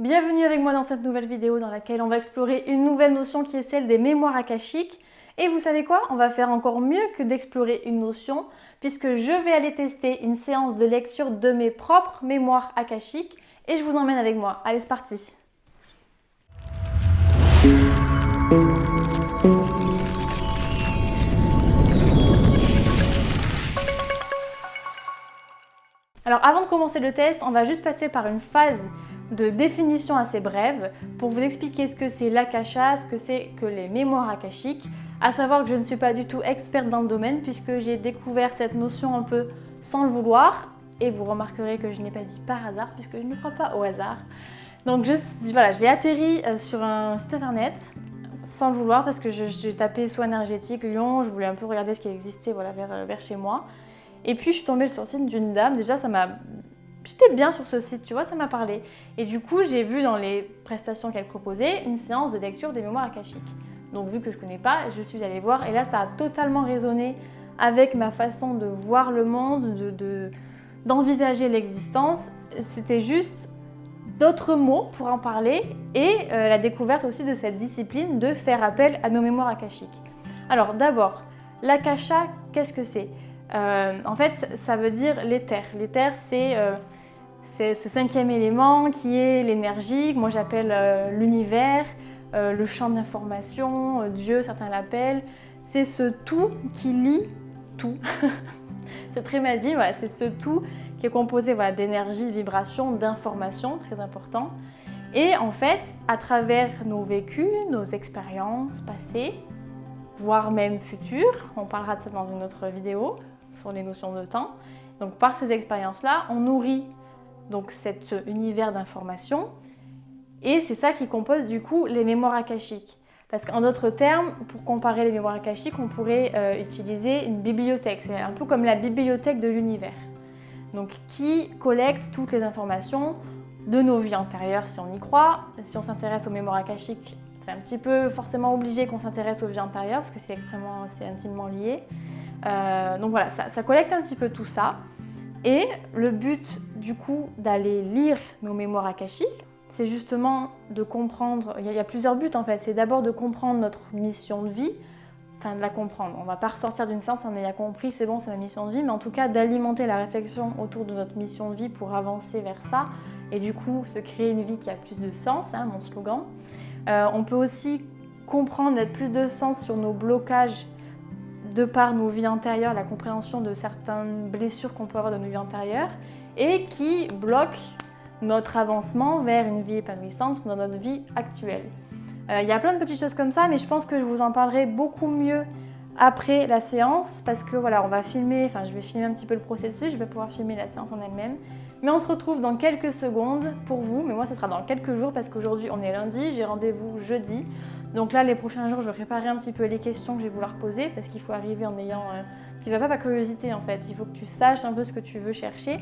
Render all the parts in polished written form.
Bienvenue avec moi dans cette nouvelle vidéo dans laquelle on va explorer une nouvelle notion qui est celle des mémoires akashiques. Et vous savez quoi? On va faire encore mieux que d'explorer une notion puisque je vais aller tester une séance de lecture de mes propres mémoires akashiques et je vous emmène avec moi. Allez, c'est parti! Alors avant de commencer le test, on va juste passer par une phase de définition assez brève pour vous expliquer ce que c'est l'akasha, ce que c'est que les mémoires akashiques, à savoir que je ne suis pas du tout experte dans le domaine puisque j'ai découvert cette notion un peu sans le vouloir et vous remarquerez que je n'ai pas dit par hasard puisque je ne crois pas au hasard. Donc voilà, j'ai atterri sur un site internet sans le vouloir parce que j'ai tapé soins énergétiques Lyon, je voulais un peu regarder ce qui existait voilà, vers chez moi. Et puis je suis tombée sur le site d'une dame, déjà j'étais bien sur ce site, tu vois, ça m'a parlé. Et du coup, j'ai vu dans les prestations qu'elle proposait une séance de lecture des mémoires akashiques. Donc vu que je ne connais pas, je suis allée voir et là ça a totalement résonné avec ma façon de voir le monde, d'envisager l'existence. C'était juste d'autres mots pour en parler et la découverte aussi de cette discipline de faire appel à nos mémoires akashiques. Alors d'abord, l'akasha, qu'est-ce que c'est ? En fait, ça veut dire l'éther. L'éther, c'est ce cinquième élément qui est l'énergie, que moi j'appelle l'univers, le champ d'information, Dieu, certains l'appellent. C'est ce tout qui lie tout. C'est très mal dit, voilà, c'est ce tout qui est composé voilà, d'énergie, de vibration, d'information, très important. Et en fait, à travers nos vécus, nos expériences passées, voire même futures, on parlera de ça dans une autre vidéo, sur les notions de temps. Donc par ces expériences-là, on nourrit donc cet univers d'information et c'est ça qui compose du coup les mémoires akashiques. Parce qu'en d'autres termes, pour comparer les mémoires akashiques, on pourrait utiliser une bibliothèque. C'est un peu comme la bibliothèque de l'univers. Donc qui collecte toutes les informations de nos vies antérieures si on y croit. Si on s'intéresse aux mémoires akashiques, c'est un petit peu forcément obligé qu'on s'intéresse aux vies antérieures parce que c'est intimement lié. Donc voilà, ça collecte un petit peu tout ça. Et le but du coup d'aller lire nos mémoires akashiques, c'est justement de comprendre, il y a plusieurs buts en fait, c'est d'abord de comprendre notre mission de vie, enfin de la comprendre, on ne va pas ressortir d'une séance en ayant compris c'est bon c'est ma mission de vie, mais en tout cas d'alimenter la réflexion autour de notre mission de vie pour avancer vers ça et du coup se créer une vie qui a plus de sens, hein, mon slogan. On peut aussi comprendre, mettre plus de sens sur nos blocages de par nos vies antérieures, la compréhension de certaines blessures qu'on peut avoir de nos vies antérieures et qui bloquent notre avancement vers une vie épanouissante dans notre vie actuelle. Il y a plein de petites choses comme ça, mais je pense que je vous en parlerai beaucoup mieux après la séance parce que voilà, on va filmer, enfin je vais filmer un petit peu le processus, je vais pouvoir filmer la séance en elle-même. Mais on se retrouve dans quelques secondes pour vous, mais moi ce sera dans quelques jours parce qu'aujourd'hui on est lundi, j'ai rendez-vous jeudi. Donc là les prochains jours je vais préparer un petit peu les questions que je vais vouloir poser parce qu'il faut arriver en ayant... tu vas pas par curiosité en fait, il faut que tu saches un peu ce que tu veux chercher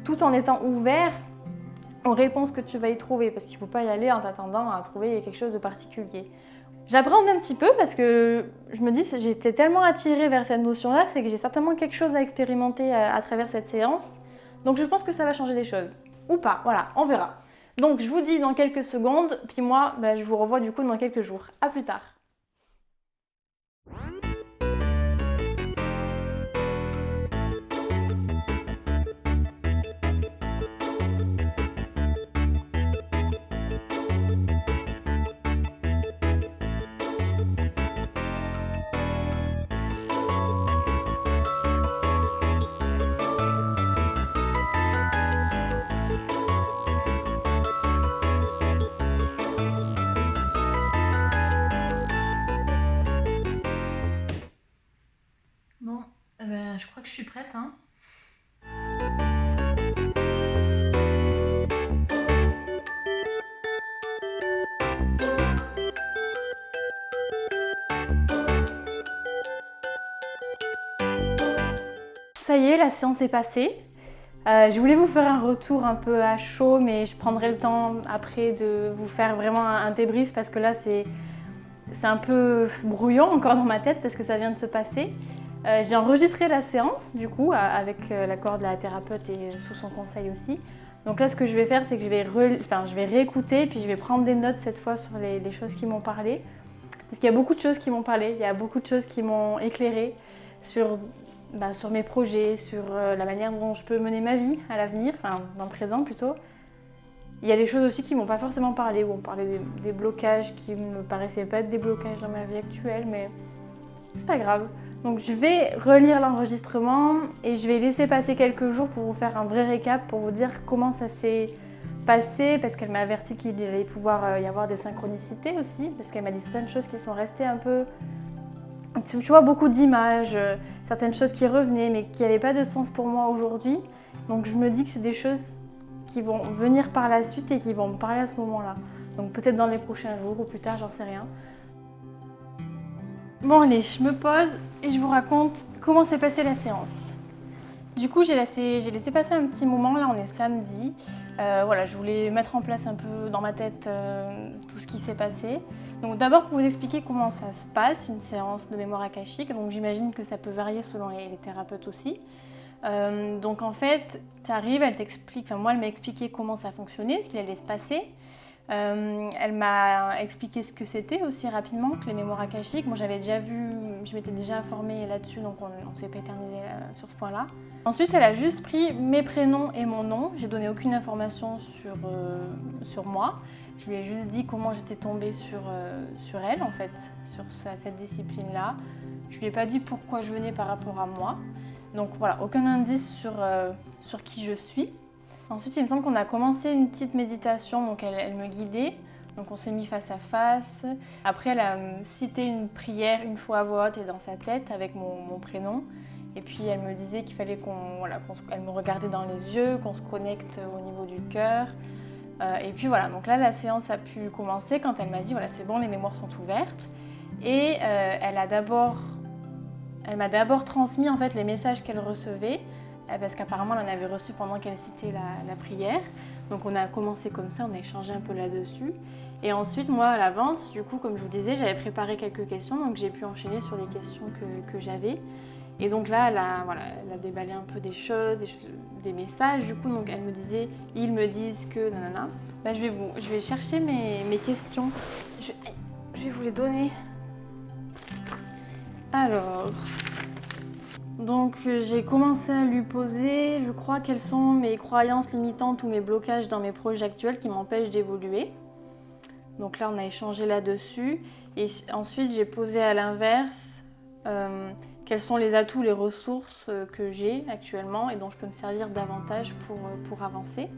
tout en étant ouvert aux réponses que tu vas y trouver parce qu'il ne faut pas y aller en t'attendant à trouver quelque chose de particulier. J'appréhende un petit peu parce que je me dis que j'étais tellement attirée vers cette notion-là, c'est que j'ai certainement quelque chose à expérimenter à travers cette séance. Donc je pense que ça va changer des choses. Ou pas, voilà, on verra. Donc je vous dis dans quelques secondes, puis moi je vous revois du coup dans quelques jours. À plus tard. Bon, je crois que je suis prête, hein. Ça y est, la séance est passée. Je voulais vous faire un retour un peu à chaud, mais je prendrai le temps après de vous faire vraiment un débrief parce que là c'est un peu brouillon encore dans ma tête parce que ça vient de se passer. J'ai enregistré la séance du coup avec l'accord de la thérapeute et sous son conseil aussi Donc là, ce que je vais faire, c'est que je vais réécouter, puis je vais prendre des notes cette fois sur les choses qui m'ont parlé. Parce qu'il y a beaucoup de choses qui m'ont parlé, il y a beaucoup de choses qui m'ont éclairé sur mes projets, sur la manière dont je peux mener ma vie à l'avenir, enfin dans le présent plutôt. Il y a des choses aussi qui m'ont pas forcément parlé, où on parlait des blocages qui me paraissaient pas être des blocages dans ma vie actuelle, mais c'est pas grave. Donc je vais relire l'enregistrement et je vais laisser passer quelques jours pour vous faire un vrai récap, pour vous dire comment ça s'est passé, parce qu'elle m'a averti qu'il allait pouvoir y avoir des synchronicités aussi, parce qu'elle m'a dit certaines choses qui sont restées un peu... Tu vois, beaucoup d'images, certaines choses qui revenaient, mais qui n'avaient pas de sens pour moi aujourd'hui. Donc je me dis que c'est des choses qui vont venir par la suite et qui vont me parler à ce moment-là. Donc peut-être dans les prochains jours ou plus tard, j'en sais rien. Bon allez, je me pose et je vous raconte comment s'est passée la séance. Du coup, j'ai laissé passer un petit moment, là on est samedi. Voilà, je voulais mettre en place un peu dans ma tête tout ce qui s'est passé. Donc d'abord pour vous expliquer comment ça se passe, une séance de mémoire akashique. Donc j'imagine que ça peut varier selon les thérapeutes aussi. Donc en fait, tu arrives, elle t'explique, enfin moi elle m'a expliqué comment ça fonctionnait, ce qu'il allait se passer. Elle m'a expliqué ce que c'était aussi rapidement, que les mémoires akashiques. Moi j'avais déjà vu, je m'étais déjà informée là-dessus, donc on ne s'est pas éternisé sur ce point-là. Ensuite elle a juste pris mes prénoms et mon nom, j'ai donné aucune information sur moi. Je lui ai juste dit comment j'étais tombée sur elle en fait, sur cette discipline-là. Je lui ai pas dit pourquoi je venais par rapport à moi. Donc voilà, aucun indice sur qui je suis. Ensuite, il me semble qu'on a commencé une petite méditation, donc elle me guidait. Donc on s'est mis face à face. Après, elle a cité une prière une fois à voix haute et dans sa tête avec mon prénom. Et puis elle me disait qu'il fallait elle me regardait dans les yeux, qu'on se connecte au niveau du cœur. Et puis voilà, donc là la séance a pu commencer quand elle m'a dit voilà c'est bon, les mémoires sont ouvertes. Et elle m'a d'abord transmis en fait les messages qu'elle recevait, parce qu'apparemment elle en avait reçu pendant qu'elle citait la prière. Donc on a commencé comme ça, on a échangé un peu là-dessus. Et ensuite moi à l'avance, du coup comme je vous disais, j'avais préparé quelques questions, donc j'ai pu enchaîner sur les questions que j'avais. Et donc là elle a déballé un peu des choses, des messages, du coup donc elle me disait, ils me disent que nanana. Bah, je vais chercher mes questions, je vais vous les donner. Alors, donc j'ai commencé à lui poser, je crois, quelles sont mes croyances limitantes ou mes blocages dans mes projets actuels qui m'empêchent d'évoluer. Donc là, on a échangé là-dessus. Et ensuite, j'ai posé à l'inverse quels sont les atouts, les ressources que j'ai actuellement et dont je peux me servir davantage pour avancer.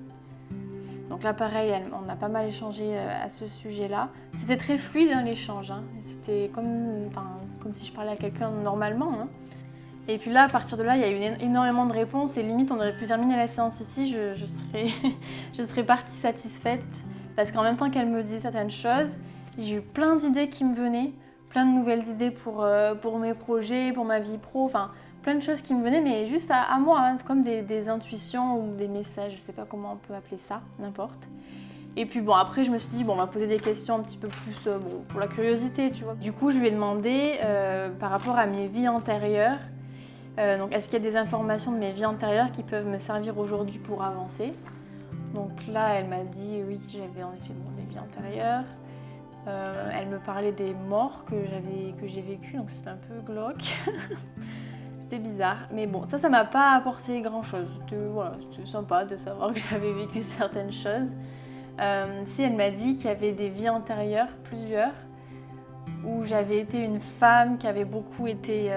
Donc là, pareil, on a pas mal échangé à ce sujet-là. C'était très fluide l'échange, hein. C'était comme si je parlais à quelqu'un normalement, hein. Et puis là, à partir de là, il y a eu énormément de réponses et limite, on aurait pu terminer la séance ici, je serais partie satisfaite. Parce qu'en même temps qu'elle me disait certaines choses, j'ai eu plein d'idées qui me venaient, plein de nouvelles idées pour mes projets, pour ma vie pro, enfin plein de choses qui me venaient, mais juste à moi, hein, comme des intuitions ou des messages, je sais pas comment on peut appeler ça, n'importe. Et puis bon, après je me suis dit, bon, on va poser des questions un petit peu plus pour la curiosité, tu vois. Du coup, je lui ai demandé par rapport à mes vies antérieures, donc est-ce qu'il y a des informations de mes vies antérieures qui peuvent me servir aujourd'hui pour avancer? Donc là, elle m'a dit oui, j'avais en effet des vies antérieures. Elle me parlait des morts que j'ai vécues, donc c'était un peu glauque. C'était bizarre, mais bon, ça m'a pas apporté grand-chose. C'était sympa de savoir que j'avais vécu certaines choses. Si elle m'a dit qu'il y avait des vies antérieures, plusieurs, où j'avais été une femme qui avait beaucoup été...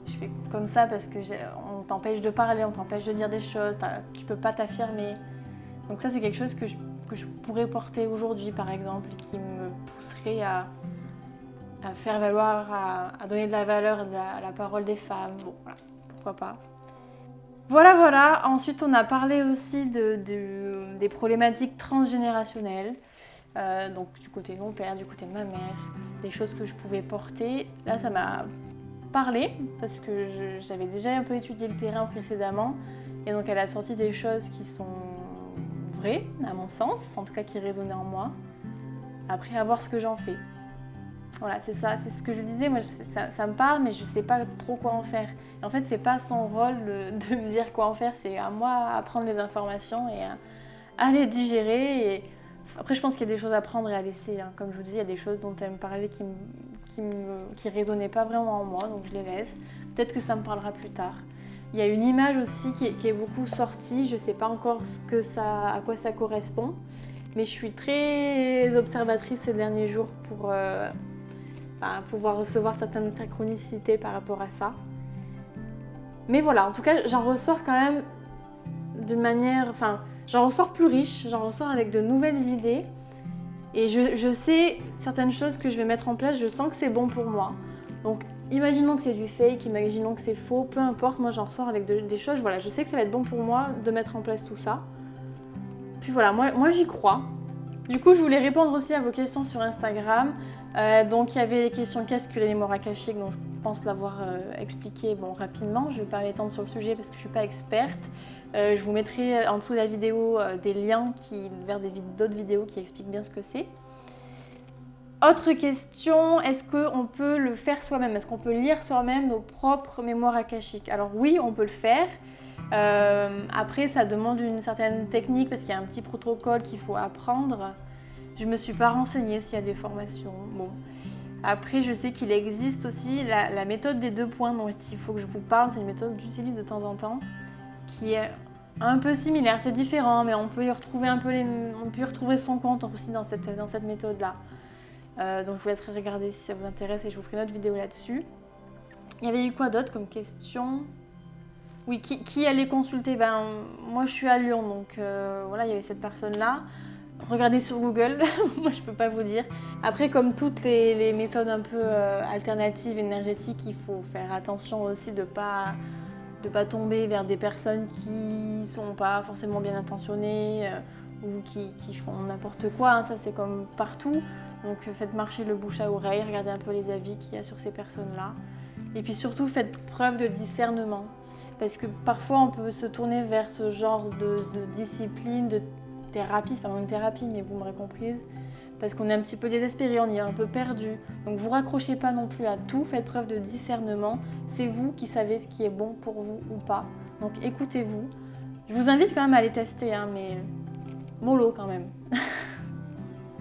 je fais comme ça parce qu'on t'empêche de parler, on t'empêche de dire des choses, tu peux pas t'affirmer. Donc ça c'est quelque chose que je pourrais porter aujourd'hui par exemple, qui me pousserait à faire valoir, à donner de la valeur à la parole des femmes. Bon voilà, pourquoi pas. Voilà. Ensuite on a parlé aussi des problématiques transgénérationnelles. Donc du côté de mon père, du côté de ma mère, des choses que je pouvais porter. Là ça m'a parlé parce que j'avais déjà un peu étudié le terrain précédemment et donc elle a sorti des choses qui sont vraies à mon sens, en tout cas qui résonnaient en moi. Après à voir ce que j'en fais. Voilà, c'est ça, c'est ce que je disais, moi ça me parle mais je sais pas trop quoi en faire. Et en fait c'est pas son rôle de me dire quoi en faire, c'est à moi à prendre les informations et à les digérer. Et après je pense qu'il y a des choses à prendre et à laisser, hein. Comme je vous dis, il y a des choses dont elle me parlait qui résonnaient pas vraiment en moi, donc je les laisse. Peut-être que ça me parlera plus tard. Il y a une image aussi qui est beaucoup sortie, je sais pas encore à quoi ça correspond, mais je suis très observatrice ces derniers jours pour pouvoir recevoir certaines synchronicités par rapport à ça. Mais voilà, en tout cas, j'en ressors quand même d'une manière... Enfin, j'en ressors plus riche, j'en ressors avec de nouvelles idées. Et je sais certaines choses que je vais mettre en place, je sens que c'est bon pour moi. Donc, imaginons que c'est du fake, imaginons que c'est faux, peu importe, moi j'en ressors avec des choses. Voilà, je sais que ça va être bon pour moi de mettre en place tout ça. Puis voilà, moi j'y crois. Du coup, je voulais répondre aussi à vos questions sur Instagram. Donc, il y avait les questions qu'est-ce que les mémoires akashiques, donc je pense l'avoir expliqué rapidement. Je ne vais pas m'étendre sur le sujet parce que je ne suis pas experte. Je vous mettrai en dessous de la vidéo des liens vers d'autres vidéos qui expliquent bien ce que c'est. Autre question, est-ce qu'on peut le faire soi-même? Est-ce qu'on peut lire soi-même nos propres mémoires akashiques? Alors oui, on peut le faire. Après, ça demande une certaine technique parce qu'il y a un petit protocole qu'il faut apprendre. Je ne me suis pas renseignée s'il y a des formations. Bon. Après, je sais qu'il existe aussi la méthode des 2 points dont il faut que je vous parle. C'est une méthode que j'utilise de temps en temps qui est un peu similaire. C'est différent, mais on peut y retrouver on peut y retrouver son compte aussi dans cette méthode-là. Donc je vous laisserai regarder si ça vous intéresse et je vous ferai une autre vidéo là-dessus. Il y avait eu quoi d'autre comme question? Oui, qui allait consulter? Moi je suis à Lyon, donc voilà, il y avait cette personne-là. Regardez sur Google, moi je peux pas vous dire. Après, comme toutes les méthodes un peu alternatives, énergétiques, il faut faire attention aussi de pas tomber vers des personnes qui sont pas forcément bien intentionnées ou qui font n'importe quoi, hein. Ça c'est comme partout. Donc faites marcher le bouche à oreille, regardez un peu les avis qu'il y a sur ces personnes-là. Et puis surtout faites preuve de discernement. Parce que parfois on peut se tourner vers ce genre de discipline, de thérapie, c'est pas vraiment une thérapie mais vous m'aurez comprise. Parce qu'on est un petit peu désespéré, on y est un peu perdu. Donc vous raccrochez pas non plus à tout, faites preuve de discernement. C'est vous qui savez ce qui est bon pour vous ou pas. Donc écoutez-vous. Je vous invite quand même à les tester, hein, mais mollo quand même.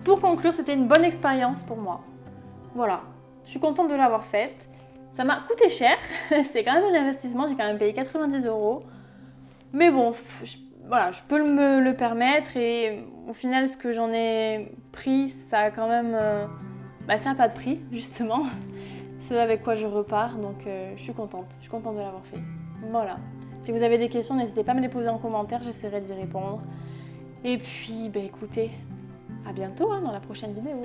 Pour conclure, c'était une bonne expérience pour moi. Voilà, je suis contente de l'avoir faite. Ça m'a coûté cher, c'est quand même un investissement, j'ai quand même payé 90 €. Mais bon, voilà, je peux me le permettre et au final, ce que j'en ai pris, ça a quand même... ça n'a pas de prix, justement. C'est avec quoi je repars, donc je suis contente de l'avoir fait. Voilà. Si vous avez des questions, n'hésitez pas à me les poser en commentaire, j'essaierai d'y répondre. Et puis, écoutez, à bientôt dans la prochaine vidéo.